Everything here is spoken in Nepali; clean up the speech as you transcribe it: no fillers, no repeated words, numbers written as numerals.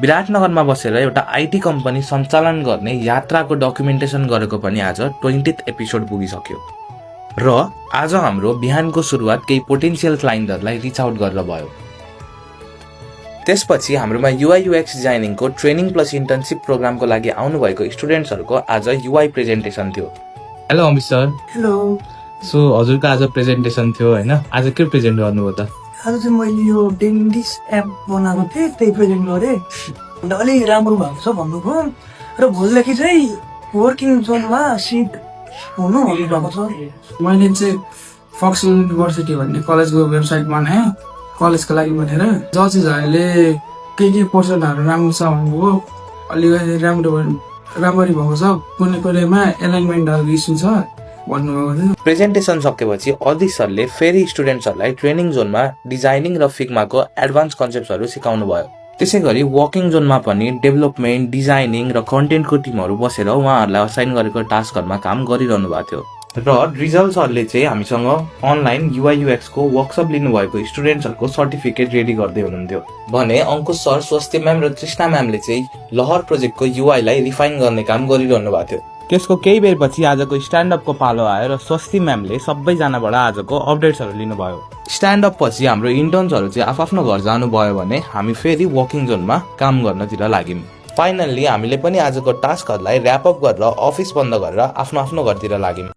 विराटनगरमा बसेर एउटा आईटी कम्पनी सञ्चालन गर्ने यात्राको डकुमेन्टेसन गरेको पनि आज 20th एपिसोड पुगिसक्यो र आज हाम्रो बिहानको सुरुवात केही पोटेन्शियल क्लाइन्टहरूलाई रिच आउट गरेर भयो। त्यसपछि हाम्रोमा UI UX डिजाइनिङको ट्रेनिङ प्लस इन्टर्नशिप प्रोग्रामको लागि आउनुभएको स्टुडेन्ट्सहरूको आज UI प्रेजेन्टेसन थियो। Hello Amit sir. Hello. So हजुरको आज प्रेजेन्टेसन थियो हैन? आज के प्रेजेन्ट गर्नुभयो त? आज चाहिँ मैले यो डेन्टिस एप बनाएको थिएँ, त्यही प्रेजेन्ट गरेँ। अन्त अलिक राम्रो भएको छ भन्नुभयो र भोलिदेखि चाहिँ वर्किङ जोनमा सिट हुनु भन्नुभएको छ। मैले चाहिँ फक्स युनिभर्सिटी भन्ने कलेजको वेबसाइट बनाएँ कलेजको लागि भनेर। जजेसहरूले के पर्सनहरू राम्रो छ भन्नुभयो, अलिकति राम्ररी भएको छ, कुनै कुनैमा एलाइनमेन्टहरू इस्यु छ भन्नुभएको थियो। प्रेजेन्टेसन सकेपछि अदित सरले फेरि स्टुडेन्ट्सहरूलाई ट्रेनिङ जोनमा डिजाइनिङ र फिग्माको एडभान्स कन्सेप्टहरू सिकाउनु भयो। त्यसै गरी वर्किङ जोनमा पनि डेभलपमेन्ट, डिजाइनिङ र कन्टेन्टको टिमहरू बसेर उहाँहरूलाई असाइन गरेको टास्कहरूमा काम गरिरहनु भएको थियो। र रिजल्ट सरले चाहिँ हामीसँग अनलाइन UI UX को वर्कसप लिनुभएको स्टुडेन्ट्सहरूको सर्टिफिकेट रेडी गर्दै हुनुहुन्थ्यो भने अंकुश सर, स्वस्ति म्याम र तृष्णा म्यामले चाहिँ लहर प्रोजेक्टको UI लाई रिफाइन गर्ने काम गरिरहनु भएको थियो। त्यसको केही बेरपछि आजको स्ट्यान्डअपको पालो आयो र स्वस्ति म्यामले सबैजनाबाट आजको अपडेट्सहरू लिनुभयो। स्ट्यान्डअप पछि हाम्रो इन्टर्न्सहरू चाहिँ आफ्नो घर जानुभयो भने हामी फेरि वर्किङ जोनमा काम गर्नतिर लाग्यौँ। फाइनल्ली हामीले पनि आजको टास्कहरूलाई ऱ्याप अप गरेर अफिस बन्द गरेर आफ्नो घरतिर लाग्यौँ।